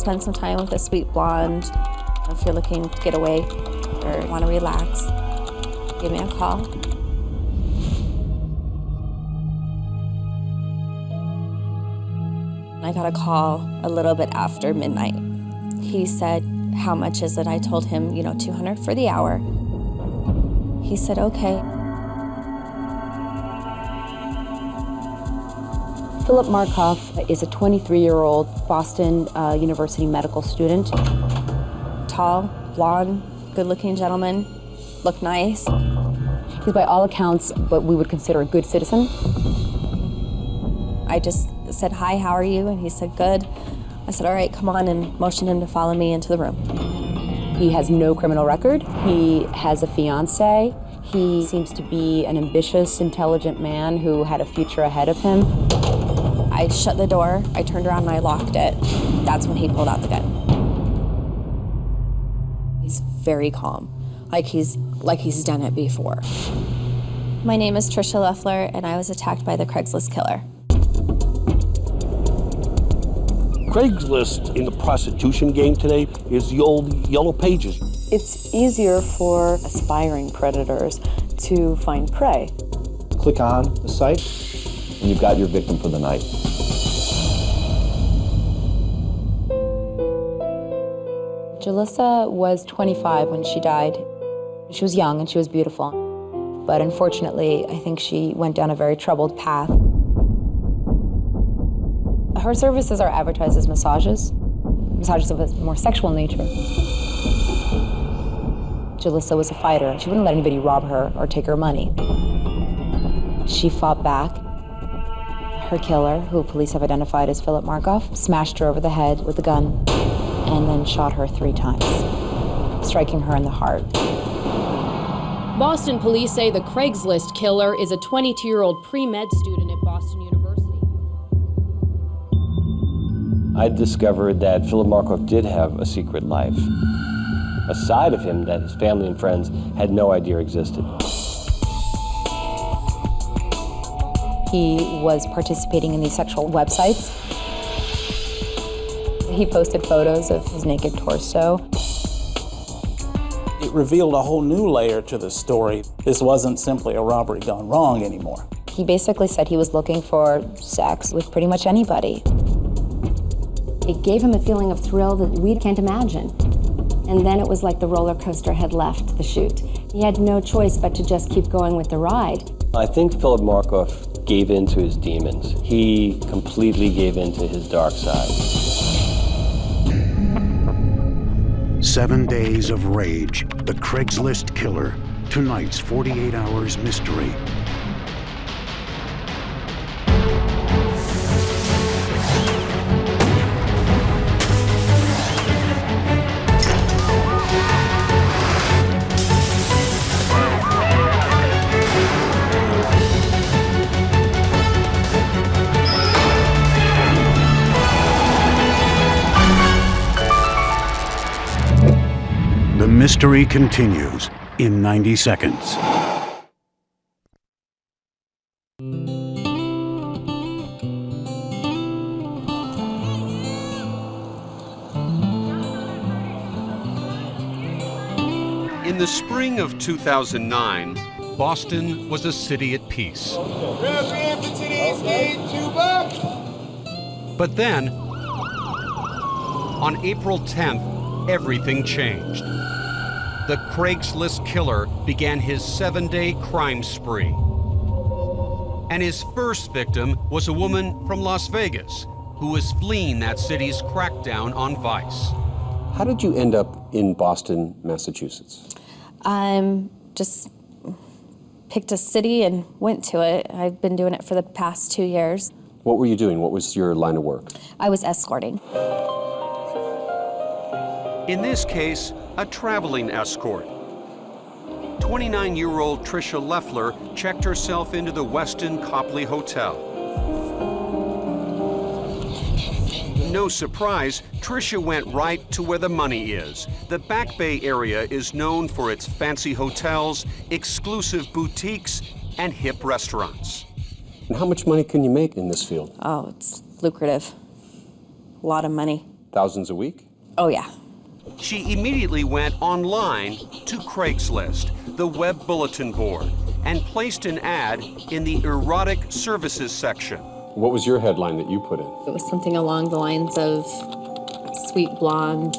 spend some time with a sweet blonde, if you're looking to get away or want to relax, give me a call. I got a call a little bit after midnight. He said, "How much is it?" I told him, $200 for the hour. He said, "Okay." Philip Markoff is a 23-year-old Boston University medical student. Tall, blonde, good-looking gentleman, looked nice. He's by all accounts what we would consider a good citizen. I just said, "Hi, how are you?" And he said, "Good." I said, "All right, come on," and motioned him to follow me into the room. He has no criminal record. He has a fiance. He seems to be an ambitious, intelligent man who had a future ahead of him. I shut the door, I turned around and I locked it. That's when he pulled out the gun. He's very calm, like he's done it before. My name is Trisha Leffler, and I was attacked by the Craigslist Killer. Craigslist in the prostitution game today is the old Yellow Pages. It's easier for aspiring predators to find prey. Click on the site, and you've got your victim for the night. Jalissa was 25 when she died. She was young and she was beautiful. But unfortunately, I think she went down a very troubled path. Her services are advertised as massages of a more sexual nature. Jalissa was a fighter. She wouldn't let anybody rob her or take her money. She fought back. Her killer, who police have identified as Philip Markoff, smashed her over the head with a gun and then shot her 3 times, striking her in the heart. Boston police say the Craigslist killer is a 22-year-old pre-med student at Boston University. I discovered that Philip Markoff did have a secret life, a side of him that his family and friends had no idea existed. He was participating in these sexual websites. He posted photos of his naked torso. It revealed a whole new layer to the story. This wasn't simply a robbery gone wrong anymore. He basically said he was looking for sex with pretty much anybody. It gave him a feeling of thrill that we can't imagine. And then it was like the roller coaster had left the chute. He had no choice but to just keep going with the ride. I think Philip Markoff gave in to his demons. He completely gave in to his dark side. 7 days of rage, the Craigslist Killer, tonight's 48 Hours mystery. The mystery continues in 90 seconds. In the spring of 2009, Boston was a city at peace. But then, on April 10th, everything changed. The Craigslist Killer began his 7-day crime spree. And his first victim was a woman from Las Vegas who was fleeing that city's crackdown on vice. How did you end up in Boston, Massachusetts? Just picked a city and went to it. I've been doing it for the past 2 years. What were you doing? What was your line of work? I was escorting. In this case, a traveling escort. 29-year-old Trisha Leffler checked herself into the Westin Copley Hotel. No surprise, Trisha went right to where the money is. The Back Bay area is known for its fancy hotels, exclusive boutiques, and hip restaurants. And how much money can you make in this field? Oh, it's lucrative. A lot of money. Thousands a week? Oh, yeah. She immediately went online to Craigslist, the web bulletin board, and placed an ad in the erotic services section. What was your headline that you put in? It was something along the lines of sweet blonde,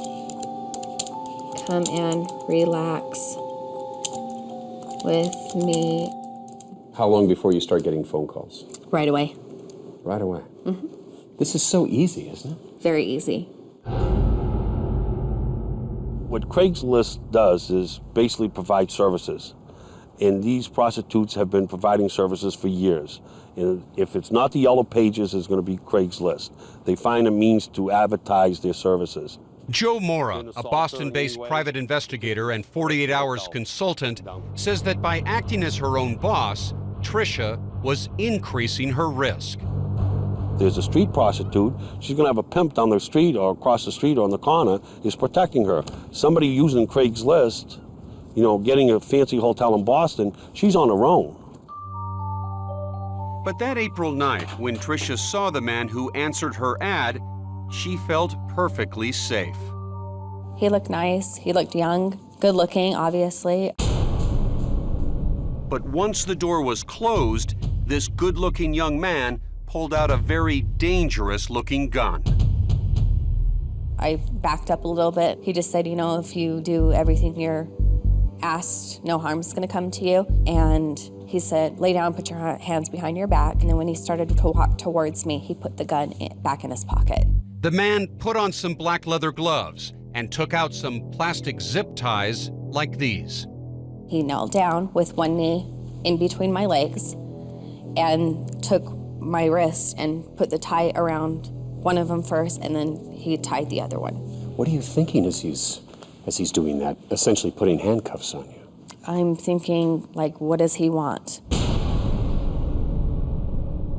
come and relax with me. How long before you start getting phone calls? Right away. Right away. Mm-hmm. This is so easy, isn't it? Very easy. What Craigslist does is basically provide services. And these prostitutes have been providing services for years. And if it's not the Yellow Pages, it's going to be Craigslist. They find a means to advertise their services. Joe Mora, a Boston-based private investigator and 48 Hours consultant, says that by acting as her own boss, Tricia was increasing her risk. There's a street prostitute, she's going to have a pimp down the street or across the street or on the corner is protecting her. Somebody using Craigslist, you know, getting a fancy hotel in Boston, she's on her own. But that April night, when Tricia saw the man who answered her ad, she felt perfectly safe. He looked nice, he looked young, good looking, obviously. But once the door was closed, this good-looking young man pulled out a very dangerous-looking gun. I backed up a little bit. He just said, you know, if you do everything you're asked, no harm's gonna come to you. And he said, lay down, put your hands behind your back. And then when he started to walk towards me, he put the gun back in his pocket. The man put on some black leather gloves and took out some plastic zip ties like these. He knelt down with one knee in between my legs and took my wrist and put the tie around one of them first, and then he tied the other one. What are you thinking as he's doing that, essentially putting handcuffs on you? I'm thinking, like, what does he want?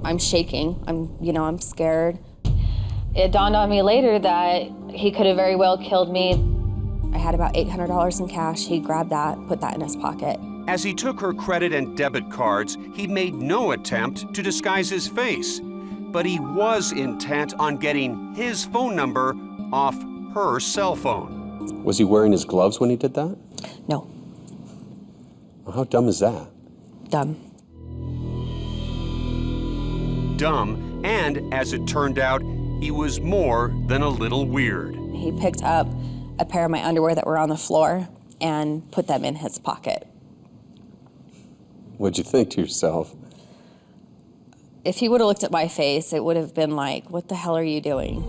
I'm shaking. I'm scared. It dawned on me later that he could have very well killed me. I had about $800 in cash. He grabbed that, put that in his pocket. As he took her credit and debit cards, he made no attempt to disguise his face. But he was intent on getting his phone number off her cell phone. Was he wearing his gloves when he did that? No. Well, how dumb is that? Dumb. Dumb, and as it turned out, he was more than a little weird. He picked up a pair of my underwear that were on the floor and put them in his pocket. What'd you think to yourself? If he would have looked at my face, it would have been like, what the hell are you doing?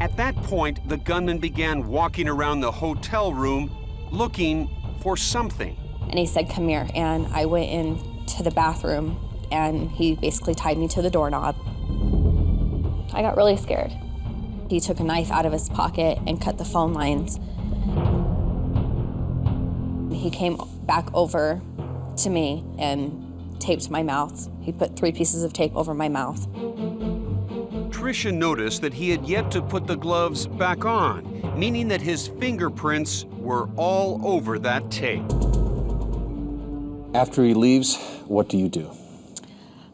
At that point, the gunman began walking around the hotel room looking for something. And he said, come here. And I went into the bathroom and he basically tied me to the doorknob. I got really scared. He took a knife out of his pocket and cut the phone lines. He came back over to me and taped my mouth. He put 3 pieces of tape over my mouth. Tricia noticed that he had yet to put the gloves back on, meaning that his fingerprints were all over that tape. After he leaves, what do you do?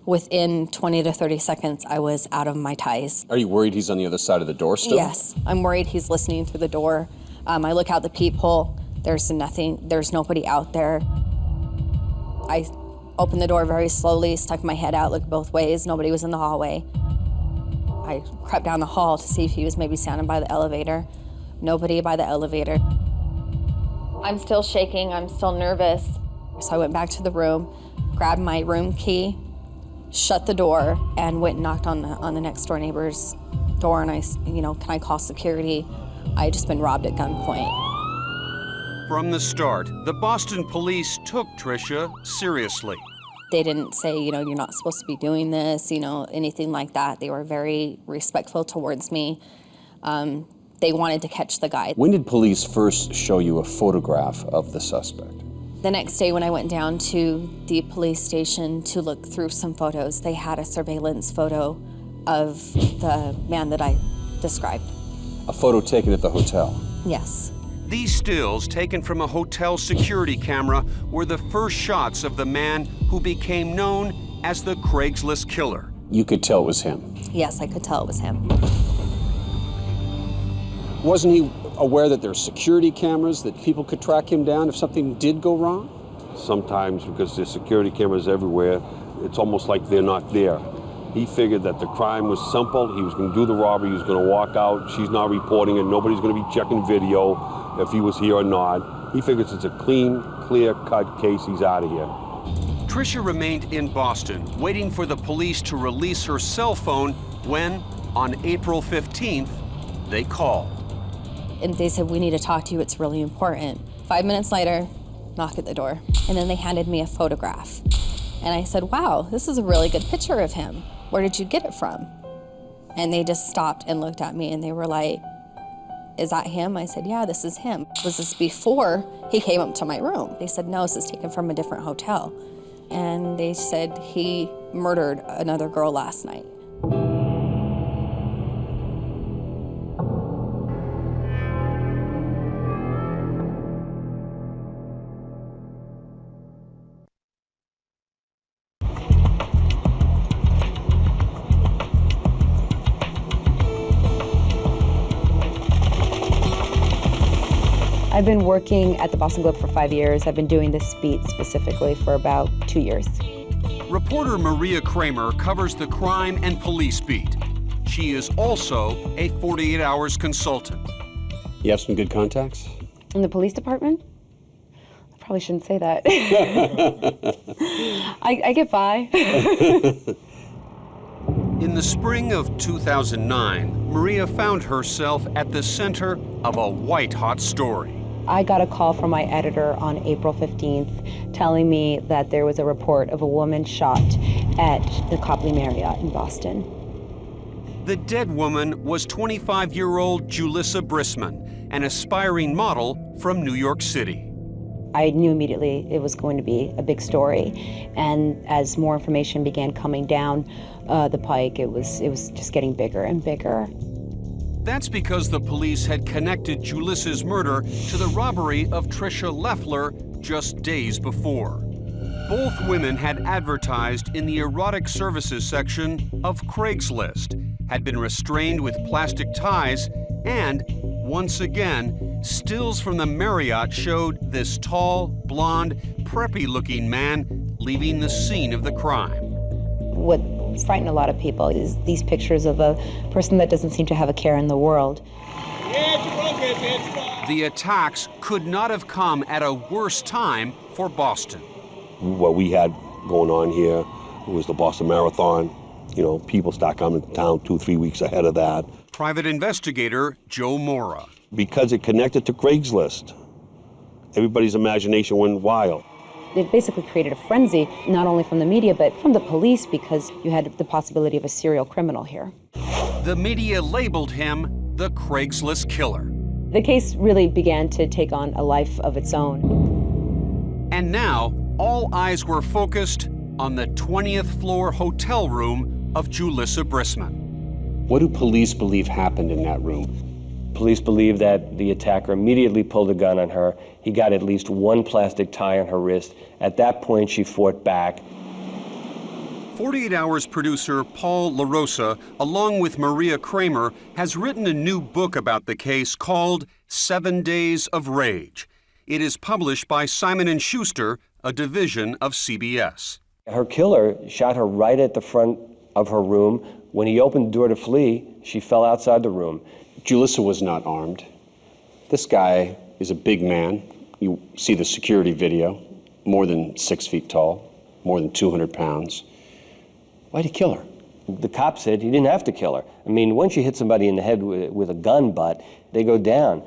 Within 20 to 30 seconds, I was out of my ties. Are you worried he's on the other side of the door still? Yes, I'm worried he's listening through the door. I look out the peephole, there's nothing, there's nobody out there. I opened the door very slowly, stuck my head out, looked both ways, nobody was in the hallway. I crept down the hall to see if he was maybe standing by the elevator. Nobody by the elevator. I'm still shaking, I'm still nervous. So I went back to the room, grabbed my room key, shut the door, and went and knocked on the next door neighbor's door, and I, can I call security? I had just been robbed at gunpoint. From the start, the Boston police took Tricia seriously. They didn't say, you're not supposed to be doing this, anything like that. They were very respectful towards me. They wanted to catch the guy. When did police first show you a photograph of the suspect? The next day when I went down to the police station to look through some photos, they had a surveillance photo of the man that I described. A photo taken at the hotel? Yes. These stills, taken from a hotel security camera, were the first shots of the man who became known as the Craigslist Killer. You could tell it was him? Yes, I could tell it was him. Wasn't he aware that there's security cameras, that people could track him down if something did go wrong? Sometimes, because there's security cameras everywhere, it's almost like they're not there. He figured that the crime was simple. He was going to do the robbery. He was going to walk out. She's not reporting it. Nobody's going to be checking video if he was here or not. He figures it's a clean, clear-cut case. He's out of here. Tricia remained in Boston, waiting for the police to release her cell phone when, on April 15th, they called. And they said, "We need to talk to you, it's really important." 5 minutes later, knock at the door. And then they handed me a photograph. And I said, "Wow, this is a really good picture of him. Where did you get it from?" And they just stopped and looked at me and they were like, "Is that him?" I said, "Yeah, this is him." "Was this before he came up to my room?" They said, "No, this is taken from a different hotel." And they said he murdered another girl last night. I've been working at the Boston Globe for 5 years. I've been doing this beat specifically for about 2 years. Reporter Maria Kramer covers the crime and police beat. She is also a 48 Hours consultant. You have some good contacts? In the police department? I probably shouldn't say that. I get by. In the spring of 2009, Maria found herself at the center of a white-hot story. I got a call from my editor on April 15th telling me that there was a report of a woman shot at the Copley Marriott in Boston. The dead woman was 25-year-old Julissa Brisman, an aspiring model from New York City. I knew immediately it was going to be a big story, and as more information began coming down the pike, it was just getting bigger and bigger. That's because the police had connected Julissa's murder to the robbery of Tricia Leffler just days before. Both women had advertised in the erotic services section of Craigslist, had been restrained with plastic ties, and, once again, stills from the Marriott showed this tall, blonde, preppy-looking man leaving the scene of the crime. What frightened a lot of people is these pictures of a person that doesn't seem to have a care in the world. The attacks could not have come at a worse time for Boston. What we had going on here was the Boston Marathon. You know, people start coming to town 2-3 weeks ahead of that. Private investigator Joe Mora. Because it connected to Craigslist, everybody's imagination went wild. It basically created a frenzy, not only from the media, but from the police, because you had the possibility of a serial criminal here. The media labeled him the Craigslist Killer. The case really began to take on a life of its own. And now, all eyes were focused on the 20th floor hotel room of Julissa Brisman. What do police believe happened in that room? Police believe that the attacker immediately pulled a gun on her. He got at least one plastic tie on her wrist. At that point, she fought back. 48 Hours producer Paul LaRosa, along with Maria Kramer, has written a new book about the case called 7 Days of Rage. It is published by Simon & Schuster, a division of CBS. Her killer shot her right at the front of her room. When he opened the door to flee, she fell outside the room. Julissa was not armed. This guy is a big man. You see the security video, more than 6 feet tall, more than 200 pounds. Why'd he kill her? The cop said he didn't have to kill her. I mean, once you hit somebody in the head with a gun butt, they go down.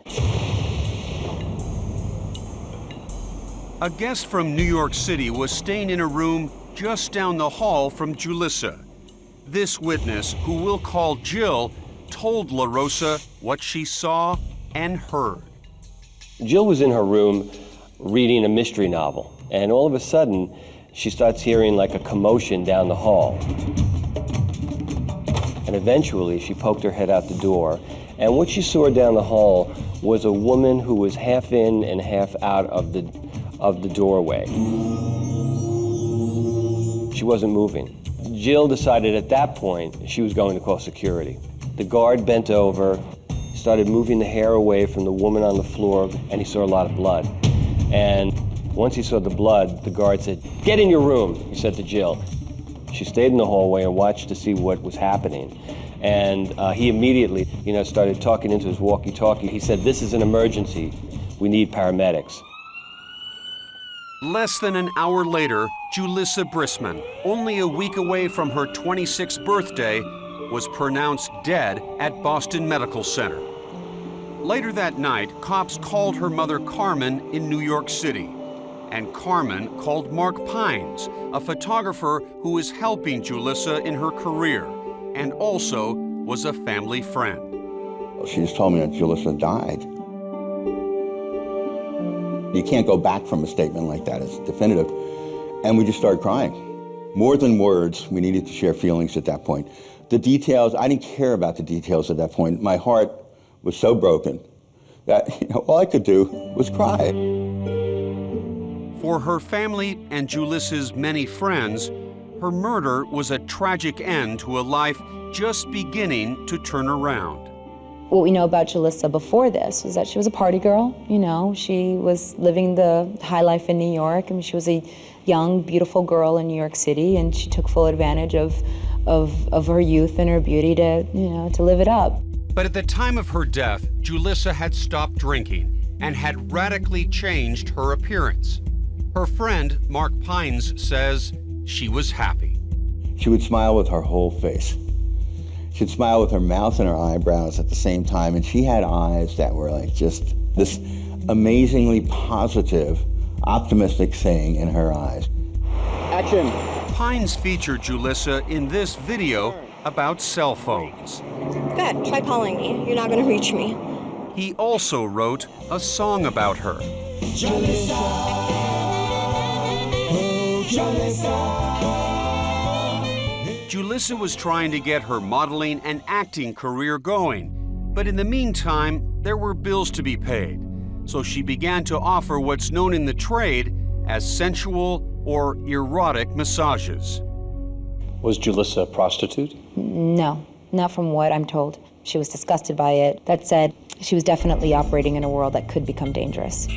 A guest from New York City was staying in a room just down the hall from Julissa. This witness, who we'll call Jill, told LaRosa what she saw and heard. Jill was in her room reading a mystery novel, and all of a sudden, she starts hearing like a commotion down the hall. And eventually, she poked her head out the door, and what she saw down the hall was a woman who was half in and half out of the doorway. She wasn't moving. Jill decided at that point she was going to call security. The guard bent over, started moving the hair away from the woman on the floor, and he saw a lot of blood. And once he saw the blood, the guard said, "Get in your room," he said to Jill. She stayed in the hallway and watched to see what was happening. And he immediately, started talking into his walkie-talkie. He said, "This is an emergency. We need paramedics." Less than an hour later, Julissa Brisman, only a week away from her 26th birthday, was pronounced dead at Boston Medical Center. Later that night, cops called her mother Carmen in New York City. And Carmen called Mark Pines, a photographer who was helping Julissa in her career, and also was a family friend. She just told me that Julissa died. You can't go back from a statement like that. It's definitive. And we just started crying. More than words, we needed to share feelings at that point. The details, I didn't care about the details at that point. My heart was so broken that all I could do was cry. For her family and Julissa's many friends, her murder was a tragic end to a life just beginning to turn around. What we know about Julissa before this was that she was a party girl. She was living the high life in New York. I mean, she was a young, beautiful girl in New York City, and she took full advantage of her youth and her beauty to live it up. But at the time of her death, Julissa had stopped drinking and had radically changed her appearance. Her friend, Mark Pines, says she was happy. She would smile with her whole face. She'd smile with her mouth and her eyebrows at the same time, and she had eyes that were like just this amazingly positive, optimistic thing in her eyes. Action! Pines featured Julissa in this video about cell phones. Good, try calling me. You're not gonna reach me. He also wrote a song about her. Julissa, oh Julissa. Julissa was trying to get her modeling and acting career going, but in the meantime, there were bills to be paid. So she began to offer what's known in the trade as sensual or erotic massages. Was Julissa a prostitute? No, not from what I'm told. She was disgusted by it. That said, she was definitely operating in a world that could become dangerous.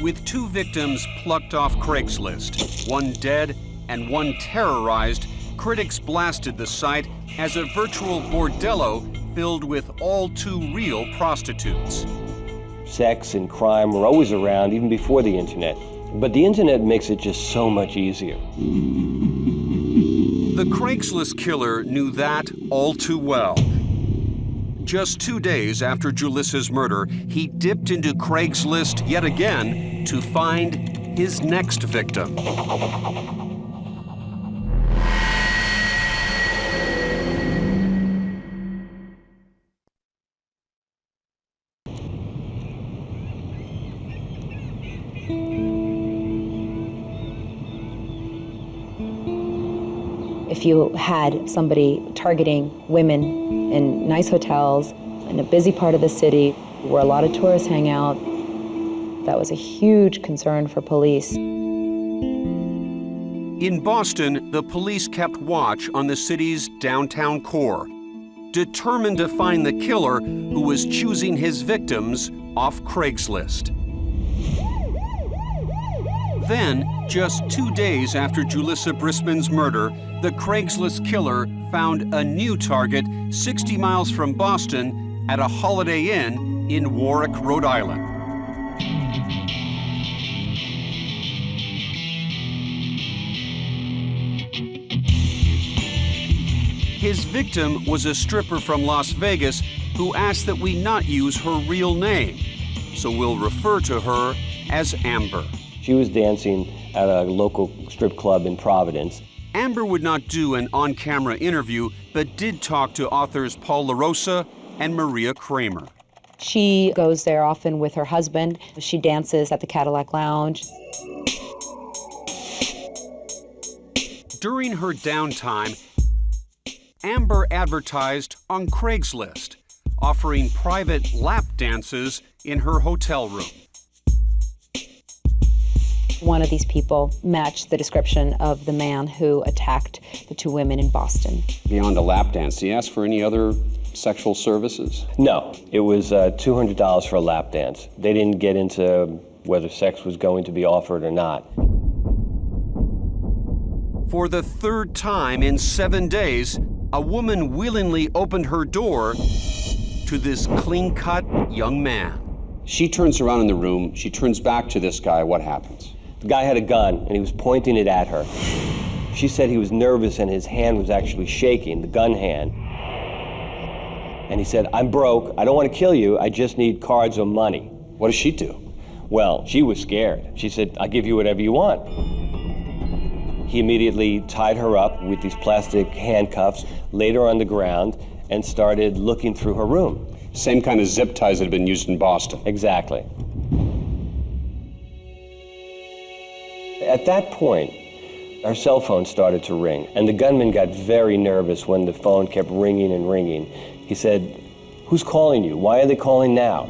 With 2 victims plucked off Craigslist, one dead and one terrorized, critics blasted the site as a virtual bordello filled with all too real prostitutes. Sex and crime were always around even before the internet, but the internet makes it just so much easier. The Craigslist killer knew that all too well. Just 2 days after Julissa's murder, he dipped into Craigslist yet again to find his next victim. If you had somebody targeting women in nice hotels in a busy part of the city where a lot of tourists hang out, that was a huge concern for police. In Boston, the police kept watch on the city's downtown core, determined to find the killer who was choosing his victims off Craigslist. Then, just 2 days after Julissa Brisman's murder, the Craigslist killer found a new target 60 miles from Boston at a Holiday Inn in Warwick, Rhode Island. His victim was a stripper from Las Vegas who asked that we not use her real name, so we'll refer to her as Amber. She was dancing at a local strip club in Providence. Amber would not do an on-camera interview, but did talk to authors Paul LaRosa and Maria Kramer. She goes there often with her husband. She dances at the Cadillac Lounge. During her downtime, Amber advertised on Craigslist, offering private lap dances in her hotel room. One of these people matched the description of the man who attacked the 2 women in Boston. Beyond a lap dance, he asked for any other sexual services? No, it was $200 for a lap dance. They didn't get into whether sex was going to be offered or not. For the third time in 7 days, a woman willingly opened her door to this clean-cut young man. She turns around in the room, she turns back to this guy, what happens? The guy had a gun and he was pointing it at her. She said he was nervous and his hand was actually shaking, the gun hand. And he said, "I'm broke, I don't want to kill you, I just need cards or money." What does she do? Well, she was scared. She said, "I'll give you whatever you want." He immediately tied her up with these plastic handcuffs, laid her on the ground, and started looking through her room. Same kind of zip ties that had been used in Boston. Exactly. At that point, our cell phone started to ring, and the gunman got very nervous when the phone kept ringing and ringing. He said, "Who's calling you? Why are they calling now?"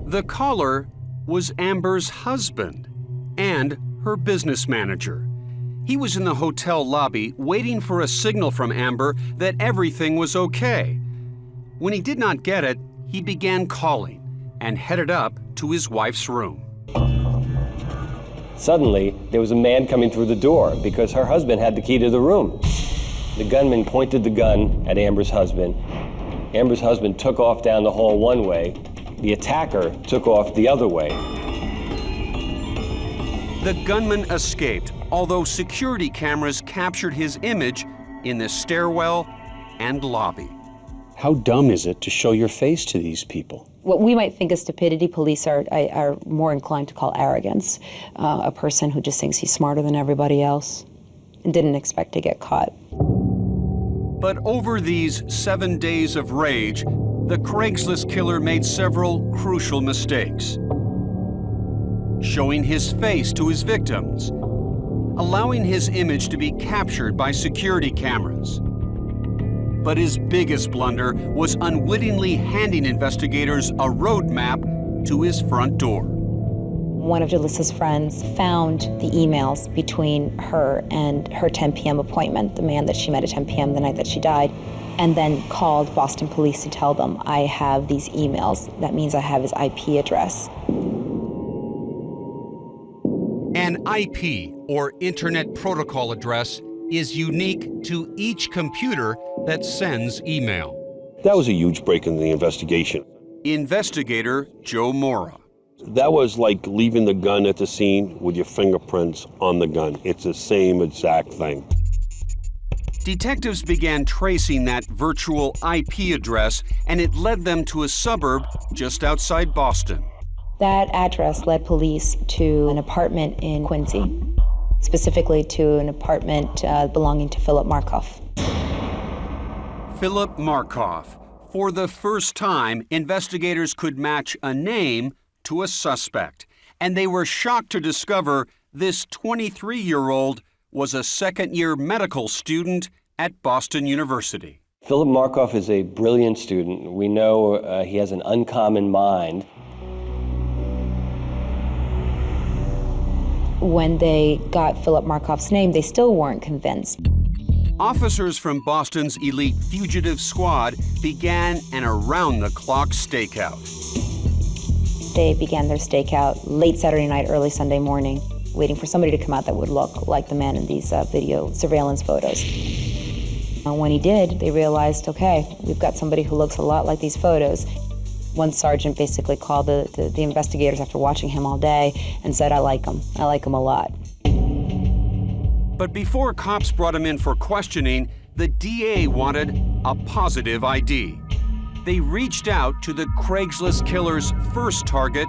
The caller was Amber's husband and her business manager. He was in the hotel lobby waiting for a signal from Amber that everything was okay. When he did not get it, he began calling and headed up to his wife's room. Suddenly, there was a man coming through the door because her husband had the key to the room. The gunman pointed the gun at Amber's husband. Amber's husband took off down the hall one way. The attacker took off the other way. The gunman escaped, although security cameras captured his image in the stairwell and lobby. How dumb is it to show your face to these people? What we might think is stupidity, police are more inclined to call arrogance. A person who just thinks he's smarter than everybody else and didn't expect to get caught. But over these 7 days of rage, the Craigslist killer made several crucial mistakes. Showing his face to his victims, allowing his image to be captured by security cameras. But his biggest blunder was unwittingly handing investigators a roadmap to his front door. One of Jalissa's friends found the emails between her and her 10 p.m. appointment, the man that she met at 10 p.m. the night that she died, and then called Boston police to tell them, "I have these emails. That means I have his IP address." An IP, or Internet Protocol address, is unique to each computer that sends email. That was a huge break in the investigation. Investigator Joe Mora. That was like leaving the gun at the scene with your fingerprints on the gun. It's the same exact thing. Detectives began tracing that virtual IP address, and it led them to a suburb just outside Boston. That address led police to an apartment in Quincy, specifically to an apartment belonging to Philip Markoff. Philip Markoff. For the first time, investigators could match a name to a suspect, and they were shocked to discover this 23-year-old was a second-year medical student at Boston University. Philip Markoff is a brilliant student. We know he has an uncommon mind. When they got Philip Markoff's name, they still weren't convinced. Officers from Boston's elite fugitive squad began an around-the-clock stakeout. They began their stakeout late Saturday night, early Sunday morning, waiting for somebody to come out that would look like the man in these video surveillance photos. When he did, they realized, okay, we've got somebody who looks a lot like these photos. One sergeant basically called the investigators after watching him all day and said, I like him a lot. But before cops brought him in for questioning, the DA wanted a positive ID. They reached out to the Craigslist killer's first target,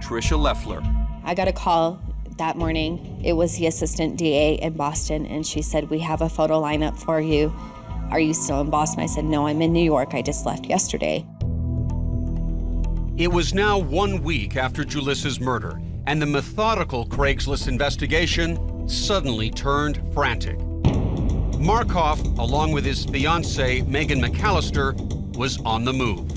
Tricia Leffler. I got a call that morning. It was the assistant DA in Boston, and she said, we have a photo lineup for you. Are you still in Boston? I said, no, I'm in New York. I just left yesterday. It was now 1 week after Jalissa's murder, and the methodical Craigslist investigation suddenly turned frantic. Markoff, along with his fiancée, Megan McAllister, was on the move.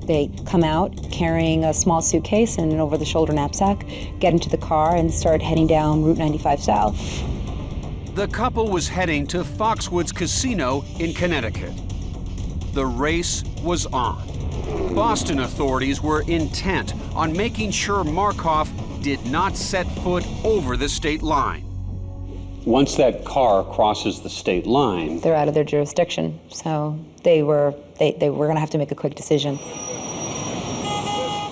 They come out carrying a small suitcase and an over-the-shoulder knapsack, get into the car, and start heading down Route 95 South. The couple was heading to Foxwoods Casino in Connecticut. The race was on. Boston authorities were intent on making sure Markoff did not set foot over the state line. Once that car crosses the state line, They're out of their jurisdiction, so they were going to have to make a quick decision.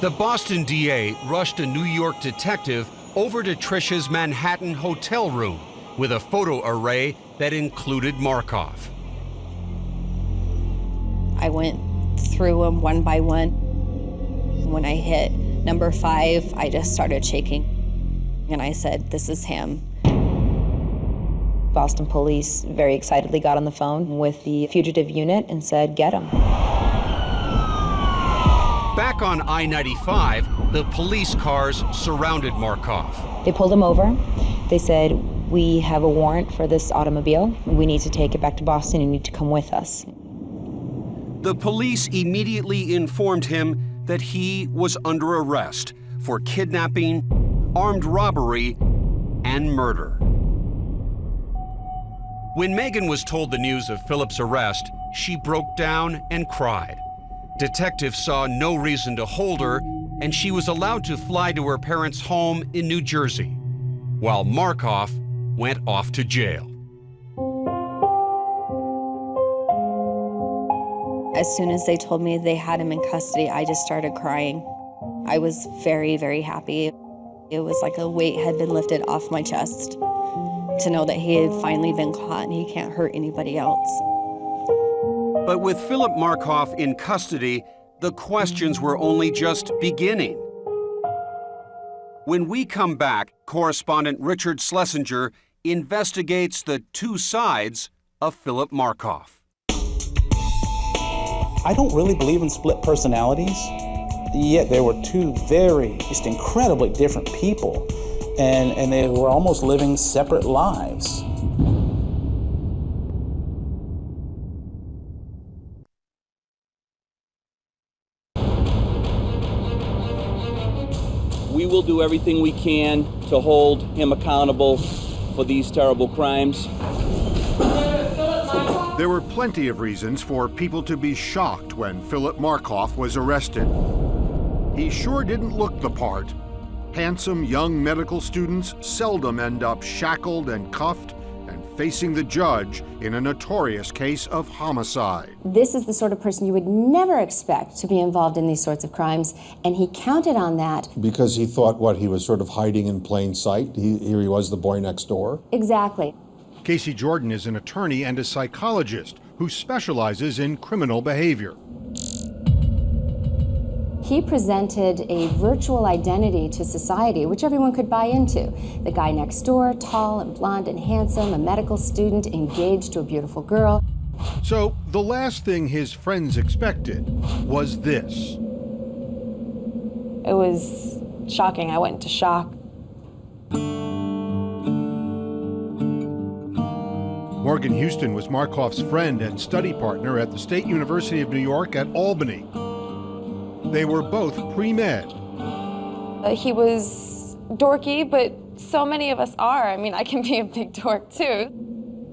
The Boston DA rushed a New York detective over to Trisha's Manhattan hotel room with a photo array that included Markoff. I went through them one by one. When I hit number 5, I just started shaking. And I said, this is him. Boston police very excitedly got on the phone with the fugitive unit and said, get him. Back on I-95, the police cars surrounded Markoff. They pulled him over. They said, we have a warrant for this automobile. We need to take it back to Boston. You need to come with us. The police immediately informed him that he was under arrest for kidnapping, armed robbery, and murder. When Megan was told the news of Philip's arrest, she broke down and cried. Detectives saw no reason to hold her, and she was allowed to fly to her parents' home in New Jersey, while Markoff went off to jail. As soon as they told me they had him in custody, I just started crying. I was very, very happy. It was like a weight had been lifted off my chest to know that he had finally been caught and he can't hurt anybody else. But with Philip Markoff in custody, the questions were only just beginning. When we come back, correspondent Richard Schlesinger investigates the two sides of Philip Markoff. I don't really believe in split personalities, yet there were two very, just incredibly different people, and they were almost living separate lives. We will do everything we can to hold him accountable for these terrible crimes. There were plenty of reasons for people to be shocked when Philip Markoff was arrested. He sure didn't look the part. Handsome young medical students seldom end up shackled and cuffed and facing the judge in a notorious case of homicide. This is the sort of person you would never expect to be involved in these sorts of crimes, and he counted on that. Because he thought, he was sort of hiding in plain sight? Here he was, the boy next door? Exactly. Casey Jordan is an attorney and a psychologist who specializes in criminal behavior. He presented a virtual identity to society, which everyone could buy into. The guy next door, tall and blonde and handsome, a medical student engaged to a beautiful girl. So the last thing his friends expected was this. It was shocking. I went into shock. Morgan Houston was Markoff's friend and study partner at the State University of New York at Albany. They were both pre-med. He was dorky, but so many of us are. I mean, I can be a big dork too.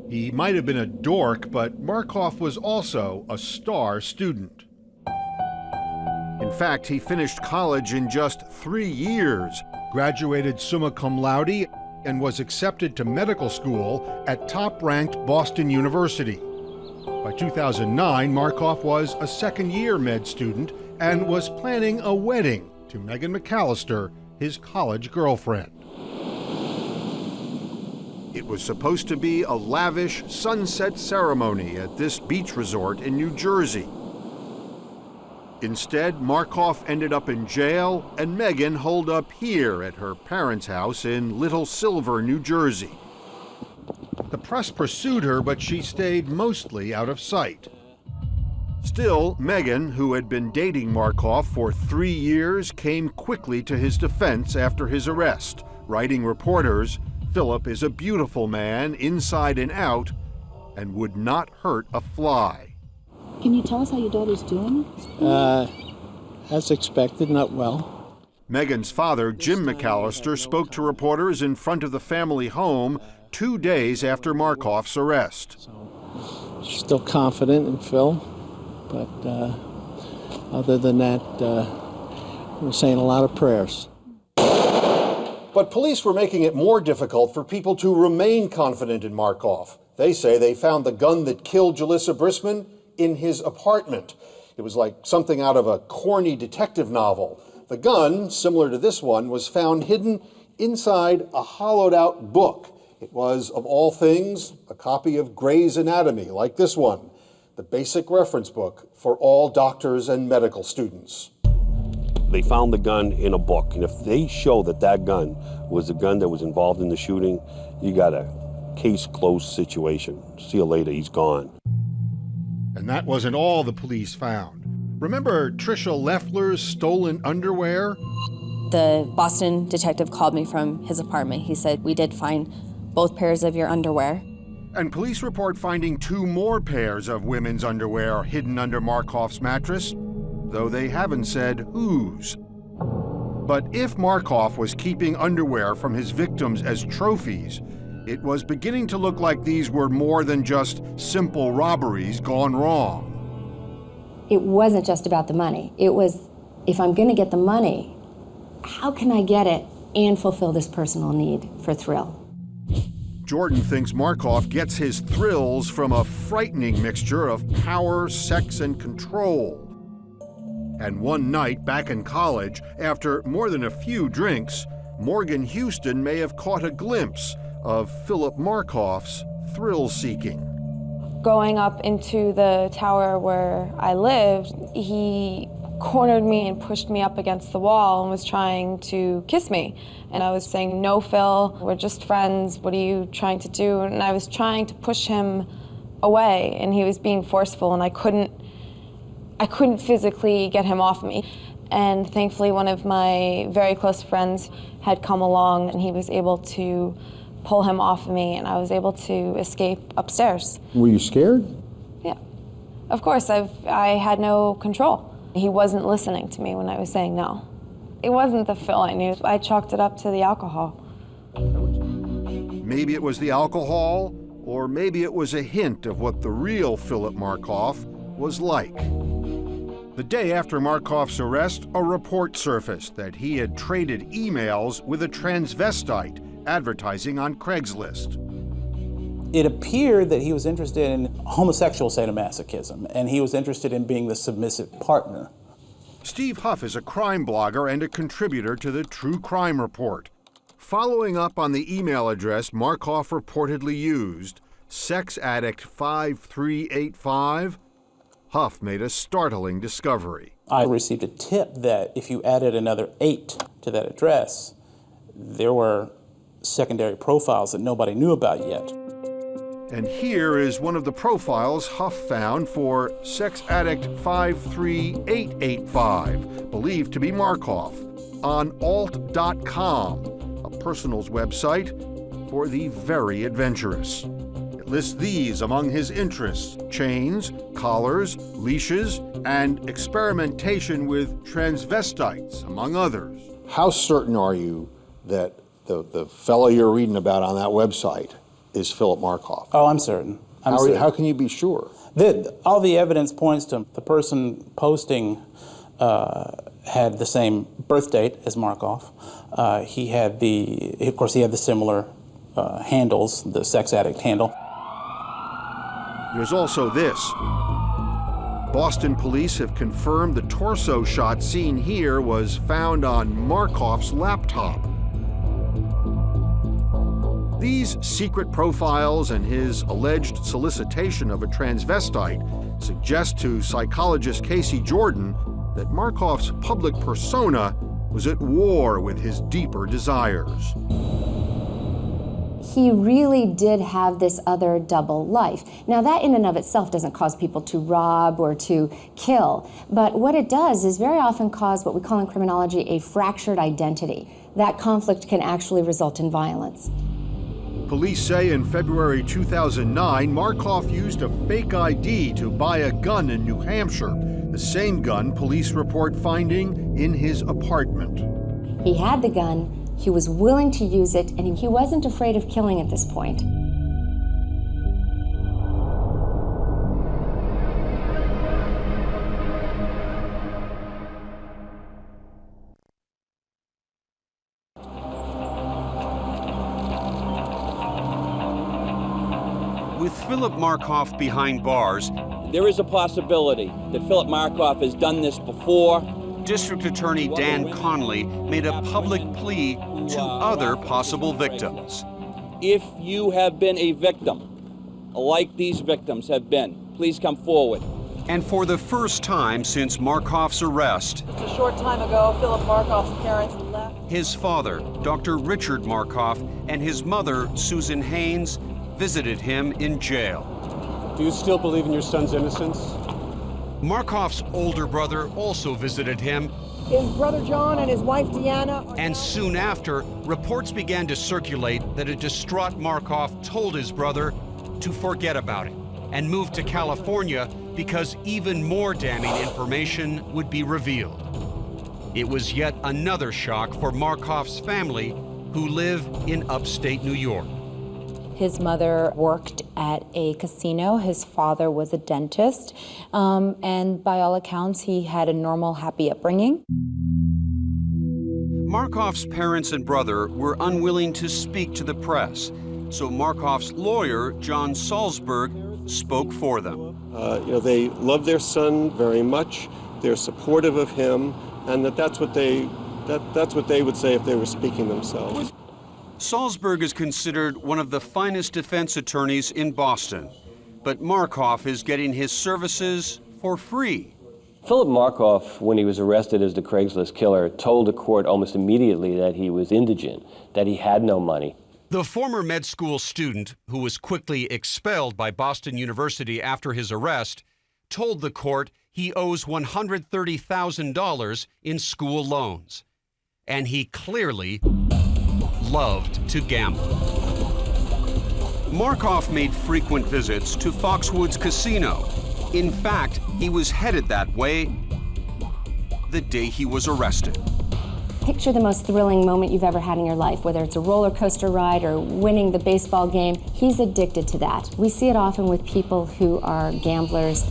He might have been a dork, but Markoff was also a star student. In fact, he finished college in just 3 years, graduated summa cum laude, and was accepted to medical school at top-ranked Boston University. By 2009, Markoff was a second-year med student and was planning a wedding to Megan McAllister, his college girlfriend. It was supposed to be a lavish sunset ceremony at this beach resort in New Jersey. Instead, Markoff ended up in jail, and Megan holed up here at her parents' house in Little Silver, New Jersey. The press pursued her, but she stayed mostly out of sight. Still, Megan, who had been dating Markoff for 3 years, came quickly to his defense after his arrest, writing reporters, "Philip is a beautiful man, inside and out, and would not hurt a fly." Can you tell us how your daughter's doing? As expected, not well. Megan's father, Jim McAllister, spoke to reporters in front of the family home 2 days after Markoff's arrest. Still confident in Phil, but other than that, we're saying a lot of prayers. But police were making it more difficult for people to remain confident in Markoff. They say they found the gun that killed Jalissa Brisman in his apartment. It was like something out of a corny detective novel. The gun, similar to this one, was found hidden inside a hollowed-out book. It was, of all things, a copy of Gray's Anatomy, like this one, the basic reference book for all doctors and medical students. They found the gun in a book, and if they show that that gun was the gun that was involved in the shooting, you got a case closed situation. See you later, he's gone. And that wasn't all the police found. Remember Tricia Leffler's stolen underwear? The Boston detective called me from his apartment. He said, we did find both pairs of your underwear. And police report finding 2 more pairs of women's underwear hidden under Markoff's mattress, though they haven't said whose. But if Markoff was keeping underwear from his victims as trophies, it was beginning to look like these were more than just simple robberies gone wrong. It wasn't just about the money. It was, if I'm going to get the money, how can I get it and fulfill this personal need for thrill? Jordan thinks Markoff gets his thrills from a frightening mixture of power, sex, and control. And one night back in college, after more than a few drinks, Morgan Houston may have caught a glimpse of Philip Markoff's thrill-seeking. Going up into the tower where I lived, he cornered me and pushed me up against the wall and was trying to kiss me. And I was saying, no, Phil, we're just friends. What are you trying to do? And I was trying to push him away, and he was being forceful, and I couldn't physically get him off me. And thankfully, one of my very close friends had come along, and he was able to pull him off of me, and I was able to escape upstairs. Were you scared? Yeah. Of course, I had no control. He wasn't listening to me when I was saying no. It wasn't the Phil I knew. I chalked it up to the alcohol. Maybe it was the alcohol, or maybe it was a hint of what the real Philip Markoff was like. The day after Markoff's arrest, a report surfaced that he had traded emails with a transvestite advertising on Craigslist. It appeared that he was interested in homosexual sadomasochism, and he was interested in being the submissive partner. Steve Huff is a crime blogger and a contributor to the True Crime Report. Following up on the email address Markoff reportedly used, Sex Addict 5385, Huff made a startling discovery. I received a tip that if you added another 8 to that address, there were secondary profiles that nobody knew about yet. And here is one of the profiles Huff found for Sex Addict 53885, believed to be Markoff, on alt.com, a personals website for the very adventurous. It lists these among his interests: chains, collars, leashes, and experimentation with transvestites, among others. How certain are you that the fellow you're reading about on that website is Philip Markoff? Oh, I'm certain. How can you be sure? All the evidence points to the person posting had the same birth date as Markoff. Of course, he had the similar handles, the Sex Addict handle. There's also this. Boston police have confirmed the torso shot seen here was found on Markoff's laptop. These secret profiles and his alleged solicitation of a transvestite suggest to psychologist Casey Jordan that Markoff's public persona was at war with his deeper desires. He really did have this other double life. Now, that in and of itself doesn't cause people to rob or to kill, but what it does is very often cause what we call in criminology a fractured identity. That conflict can actually result in violence. Police say in February 2009, Markoff used a fake ID to buy a gun in New Hampshire, the same gun police report finding in his apartment. He had the gun He was willing to use it, and he wasn't afraid of killing at this point. With Philip Markoff behind bars, there is a possibility that Philip Markoff has done this before. District Attorney Dan Conley made a public plea to other possible victims. If you have been a victim, like these victims have been, please come forward. And for the first time since Markoff's arrest, just a short time ago, Philip Markoff's parents left. His father, Dr. Richard Markoff, and his mother, Susan Haynes, visited him in jail. Do you still believe in your son's innocence? Markoff's older brother also visited him. His brother John and his wife Deanna. And soon after, reports began to circulate that a distraught Markoff told his brother to forget about it and move to California because even more damning information would be revealed. It was yet another shock for Markoff's family, who live in upstate New York. His mother worked at a casino. His father was a dentist. And by all accounts, he had a normal, happy upbringing. Markoff's parents and brother were unwilling to speak to the press, so Markoff's lawyer, John Salzberg, spoke for them. They love their son very much. They're supportive of him, and that's what they would say if they were speaking themselves. Salzberg is considered one of the finest defense attorneys in Boston, but Markoff is getting his services for free. Philip Markoff, when he was arrested as the Craigslist Killer, told the court almost immediately that he was indigent, that he had no money. The former med school student, who was quickly expelled by Boston University after his arrest, told the court he owes $130,000 in school loans. And he clearly loved to gamble. Markoff made frequent visits to Foxwoods Casino. In fact, he was headed that way the day he was arrested. Picture the most thrilling moment you've ever had in your life, whether it's a roller coaster ride or winning the baseball game. He's addicted to that. We see it often with people who are gamblers,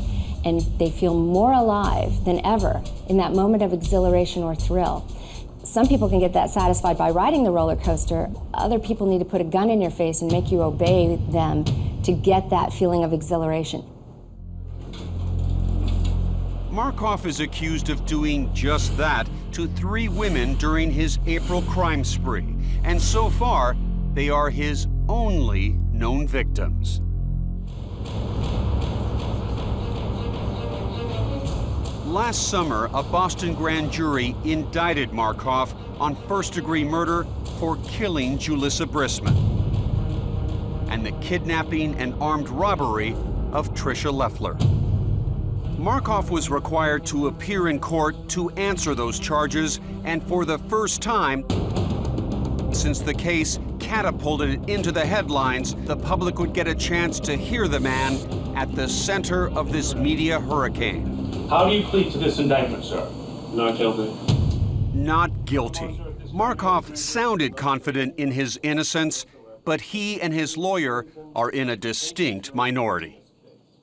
and they feel more alive than ever in that moment of exhilaration or thrill. Some people can get that satisfied by riding the roller coaster. Other people need to put a gun in your face and make you obey them to get that feeling of exhilaration. Markoff is accused of doing just that to 3 women during his April crime spree, and so far, they are his only known victims. Last summer, a Boston grand jury indicted Markoff on first-degree murder for killing Julissa Brisman and the kidnapping and armed robbery of Tricia Leffler. Markoff was required to appear in court to answer those charges, and for the first time since the case catapulted into the headlines, the public would get a chance to hear the man at the center of this media hurricane. How do you plead to this indictment, sir? Not guilty. Not guilty. Markoff sounded confident in his innocence, but he and his lawyer are in a distinct minority.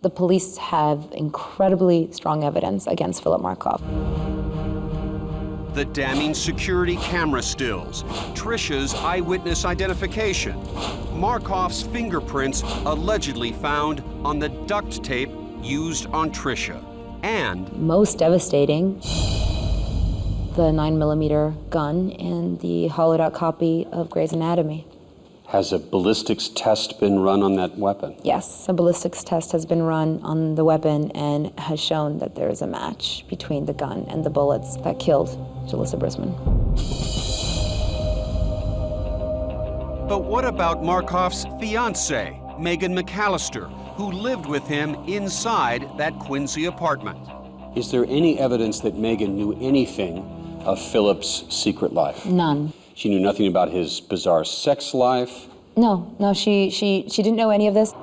The police have incredibly strong evidence against Philip Markoff. The damning security camera stills, Tricia's eyewitness identification, Markoff's fingerprints allegedly found on the duct tape used on Tricia, and most devastating, the 9mm gun and the hollowed out copy of Grey's Anatomy. Has a ballistics test been run on that weapon? Yes, a ballistics test has been run on the weapon and has shown that there is a match between the gun and the bullets that killed Julissa Brisman. But what about Markoff's fiancée, Megan McAllister, who lived with him inside that Quincy apartment? Is there any evidence that Megan knew anything of Philip's secret life? None. She knew nothing about his bizarre sex life? No, she didn't know any of this.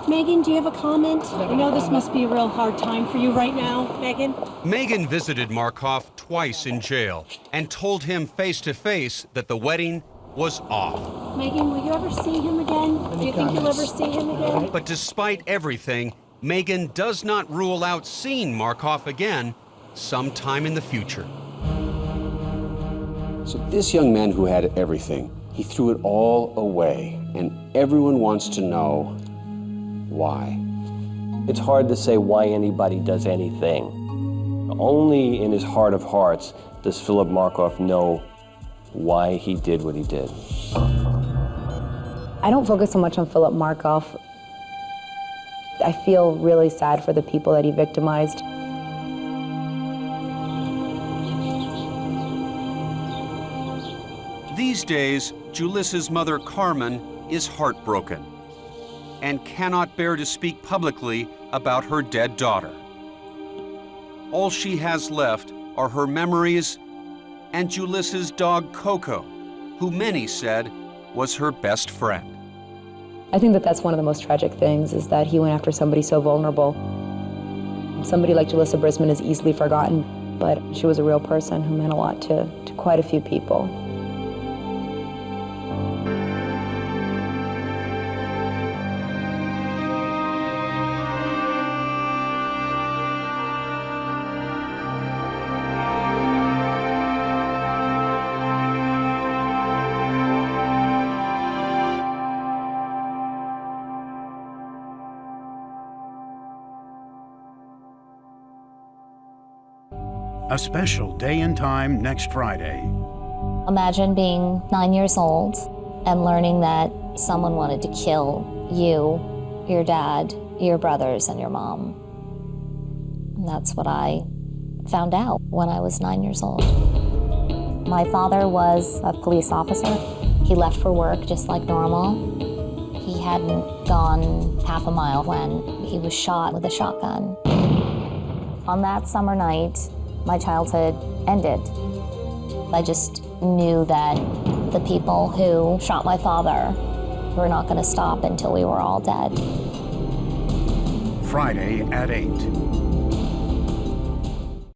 Megan, do you have a comment? I know this must be a real hard time for you right now, Megan. Megan visited Markoff twice in jail and told him face-to-face that the wedding was off. Megan, will you ever see him again? Do you think you'll ever see him again? But despite everything, Megan does not rule out seeing Markoff again sometime in the future. So this young man who had everything, he threw it all away, and everyone wants to know why. It's hard to say why anybody does anything. Only in his heart of hearts does Philip Markoff know why he did what he did. I don't focus so much on Philip Markoff. I feel really sad for the people that he victimized. These days, Julissa's mother, Carmen, is heartbroken and cannot bear to speak publicly about her dead daughter. All she has left are her memories and Julissa's dog, Coco, who many said was her best friend. I think that that's one of the most tragic things, is that he went after somebody so vulnerable. Somebody like Julissa Brisman is easily forgotten, but she was a real person who meant a lot to quite a few people. A special day and time next Friday. Imagine being 9 years old and learning that someone wanted to kill you, your dad, your brothers, and your mom. And that's what I found out when I was 9 years old. My father was a police officer. He left for work just like normal. He hadn't gone half a mile when he was shot with a shotgun. On that summer night, my childhood ended. I just knew that the people who shot my father were not going to stop until we were all dead. Friday at 8.